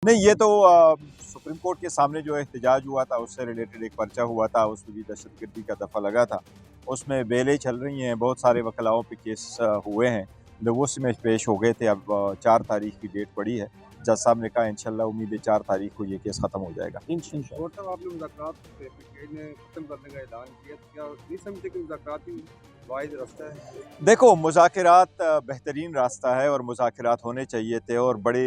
نہیں، یہ تو سپریم کورٹ کے سامنے جو احتجاج ہوا تھا اس سے ریلیٹڈ ایک پرچہ ہوا تھا، اس میں بھی دہشت گردی کا دفعہ لگا تھا، اس میں بیلیں چل رہی ہیں، بہت سارے وکلاؤں پہ کیس ہوئے ہیں، اس میں پیش ہو گئے تھے۔ اب 4 تاریخ کی ڈیٹ پڑی ہے، جج صاحب نے کہا انشاءاللہ امید ہے 4 تاریخ کو یہ کیس ختم ہو جائے گا۔ صاحب آپ نے مذاکرات نے ختم کرنے کا اعلان کیا، کیا نہیں سمجھتے کہ مذاکرات ہی واحد راستہ ہے؟ دیکھو، مذاکرات بہترین راستہ ہے اور مذاکرات ہونے چاہیے تھے، اور بڑے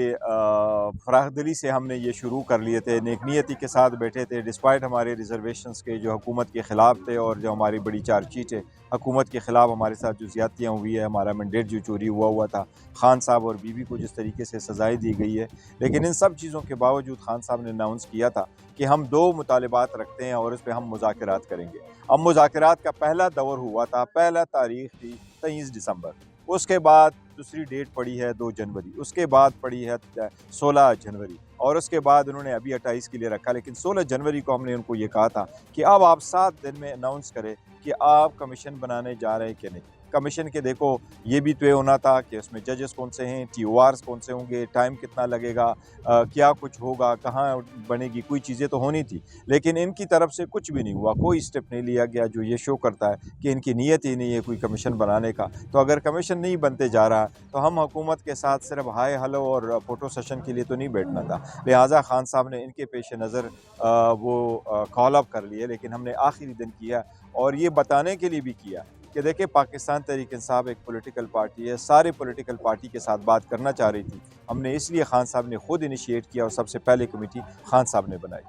فراخ دلی سے ہم نے یہ شروع کر لیے تھے، نیک نیتی کے ساتھ بیٹھے تھے، ڈسپائٹ ہمارے ریزرویشنز کے جو حکومت کے خلاف تھے، اور جو ہماری بڑی چارج شیٹ ہے حکومت کے خلاف ہمارے ساتھ جو زیادتیاں ہوئی ہے، ہمارا مینڈیٹ جو چوری ہوا تھا، خان صاحب اور بی بی کو جس طریقے سے سزائیں دی گئی ہے، لیکن ان سب چیزوں کے باوجود خان صاحب نے اناؤنس کیا تھا کہ ہم 2 مطالبات رکھتے ہیں اور اس پہ ہم مذاکرات کریں گے۔ اب مذاکرات کا پہلا دور ہوا تھا، پہلا تاریخ تھی 23 دسمبر، اس کے بعد دوسری ڈیٹ پڑی ہے 2 جنوری، اس کے بعد پڑی ہے 16 جنوری، اور اس کے بعد انہوں نے ابھی 28 کے لیے رکھا، لیکن 16 جنوری کو ہم نے ان کو یہ کہا تھا کہ اب آپ 7 دن میں اناؤنس کریں کہ آپ کمیشن بنانے جا رہے ہیں کہ نہیں۔ کمیشن کے دیکھو یہ بھی طے ہونا تھا کہ اس میں ججز کون سے ہیں، ٹی او آرز کون سے ہوں گے، ٹائم کتنا لگے گا، کیا کچھ ہوگا، کہاں بنے گی، کوئی چیزیں تو ہونی تھی، لیکن ان کی طرف سے کچھ بھی نہیں ہوا، کوئی اسٹیپ نہیں لیا گیا، جو یہ شو کرتا ہے کہ ان کی نیت ہی نہیں ہے کوئی کمیشن بنانے کا۔ تو اگر کمیشن نہیں بنتے جا رہا تو ہم حکومت کے ساتھ صرف ہائے ہلو اور فوٹو سیشن کے لیے تو نہیں بیٹھنا تھا، لہٰذا خان صاحب نے ان کے پیش نظر وہ کال اپ کر لیے، لیکن ہم نے آخری دن کیا اور یہ بتانے کے لیے بھی کیا کہ دیکھیں پاکستان تحریک انصاف ایک پولیٹیکل پارٹی ہے، سارے پولیٹیکل پارٹی کے ساتھ بات کرنا چاہ رہی تھی، ہم نے اس لیے خان صاحب نے خود انیشیٹ کیا اور سب سے پہلے کمیٹی خان صاحب نے بنائی۔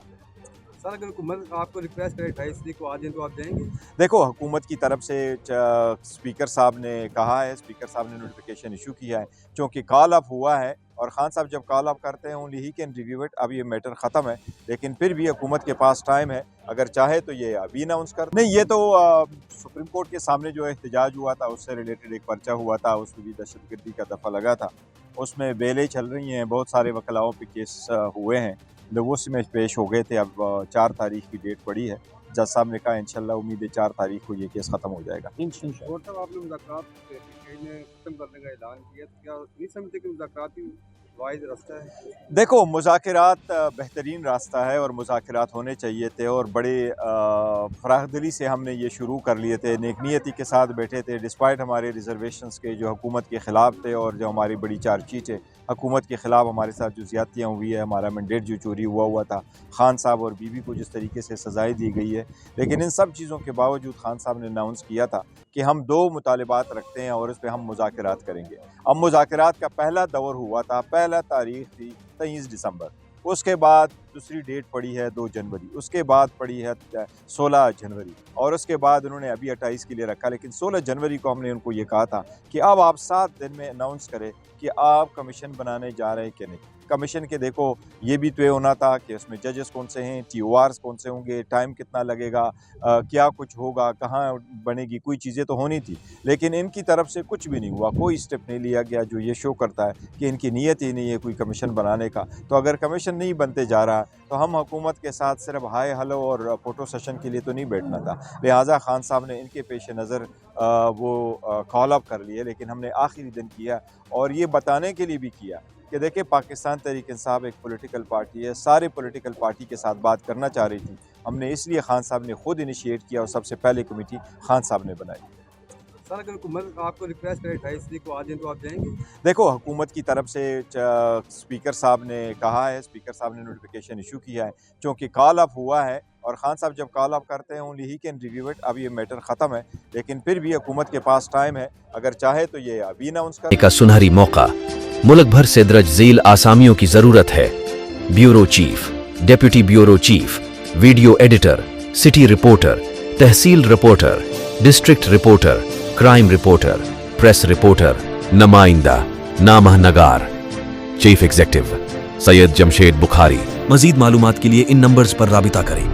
سر اگر حکومت آپ کو ریکویسٹ کرے 28 تاریخ کو آ جائیں تو آپ جائیں گے؟ دیکھو، حکومت کی طرف سے اسپیکر صاحب نے کہا ہے، اسپیکر صاحب نے نوٹیفیکیشن ایشو کیا ہے، چونکہ کال اپ ہوا ہے، اور خان صاحب جب کال اپ کرتے ہیں only he can review it, اب یہ میٹر ختم ہے، لیکن پھر بھی حکومت کے پاس ٹائم ہے، اگر چاہے تو یہ ابھی اناؤنس کر نہیں، یہ تو سپریم کورٹ کے سامنے جو احتجاج ہوا تھا اس سے ریلیٹڈ ایک پرچہ ہوا تھا، اس میں بھی دہشت گردی کا دفعہ لگا تھا، اس میں بیلیں چل رہی ہیں، بہت سارے وکلاؤں پہ کیس ہوئے ہیں، اس میں پیش ہو گئے تھے، اب 4 تاریخ کی ڈیٹ پڑی ہے، جج صاحب نے کہا انشاءاللہ امید ہے 4 تاریخ کو یہ کیس ختم ہو جائے گا۔ صاحب آپ نے مذاکرات نے ختم کرنے کا اعلان کیا، کیا نہیں سمجھتے کہ مذاکرات ہی واحد راستہ ہے؟ دیکھو، مذاکرات بہترین راستہ ہے اور مذاکرات ہونے چاہیے تھے، اور بڑے فراخ دلی سے ہم نے یہ شروع کر لیے تھے، نیک نیتی کے ساتھ بیٹھے تھے، ڈسپائٹ ہمارے ریزرویشنز کے جو حکومت کے خلاف تھے، اور جو ہماری بڑی چارج شیٹ ہے حکومت کے خلاف ہمارے ساتھ جو زیادتیاں ہوئی ہے، ہمارا مینڈیٹ جو چوری ہوا تھا، خان صاحب اور بی بی کو جس طریقے سے سزائیں دی گئی ہے، لیکن ان سب چیزوں کے باوجود خان صاحب نے اناؤنس کیا تھا کہ ہم 2 مطالبات رکھتے ہیں اور اس پہ ہم مذاکرات کریں گے۔ اب مذاکرات کا پہلا دور ہوا تھا، پہلا تاریخ تھی 23 دسمبر، اس کے بعد دوسری ڈیٹ پڑی ہے 2 جنوری، اس کے بعد پڑی ہے 16 جنوری، اور اس کے بعد انہوں نے ابھی 28 کے لیے رکھا، لیکن 16 جنوری کو ہم نے ان کو یہ کہا تھا کہ اب آپ 7 دن میں اناؤنس کریں کہ آپ کمیشن بنانے جا رہے ہیں کہ نہیں۔ کمیشن کے دیکھو یہ بھی طے ہونا تھا کہ اس میں ججز کون سے ہیں، ٹی او آرز کون سے ہوں گے، ٹائم کتنا لگے گا، کیا کچھ ہوگا، کہاں بنے گی، کوئی چیزیں تو ہونی تھی، لیکن ان کی طرف سے کچھ بھی نہیں ہوا، کوئی اسٹیپ نہیں لیا گیا، جو یہ شو کرتا ہے کہ ان کی نیت ہی نہیں ہے کوئی کمیشن بنانے کا۔ تو اگر کمیشن نہیں بنتے جا رہا تو ہم حکومت کے ساتھ صرف ہائے ہلو اور فوٹو سیشن کے لیے تو نہیں بیٹھنا تھا، لہٰذا خان صاحب نے ان کے پیش نظر وہ کال اپ کر لیے، لیکن ہم نے آخری دن کیا اور یہ بتانے کے لیے بھی کیا کہ دیکھیں پاکستان تحریک انصاف ایک پولیٹیکل پارٹی ہے، سارے پولیٹیکل پارٹی کے ساتھ بات کرنا چاہ رہی تھی، ہم نے اس لیے خان صاحب نے خود انیشیٹ کیا اور سب سے پہلے کمیٹی خان صاحب نے بنائی۔ سر اگر حکومت آپ کو ریکویسٹ کرے 28 تاریخ کو آ جائیں تو آپ جائیں گے؟ دیکھو، حکومت کی طرف سے اسپیکر صاحب نے کہا ہے، اسپیکر صاحب نے نوٹیفیکیشن ایشو کیا ہے، چونکہ کال اپ ہوا ہے، اور خان صاحب جب کال اپ کرتے ہیں only he can review it, اب یہ میٹر ختم ہے، لیکن پھر بھی حکومت کے پاس ٹائم ہے، اگر چاہے تو یہ ابھی اناؤنس کر کا سنہری موقع، ملک بھر سے درج ذیل آسامیوں کی ضرورت ہے: bureau chief, deputy bureau chief, video editor, city reporter, تحصیل reporter, district reporter, crime reporter, press reporter, نمائندہ، نامہ نگار۔ Chief executive Syed Jamshed Bukhari. مزید معلومات کے لیے ان نمبرز پر رابطہ کریں۔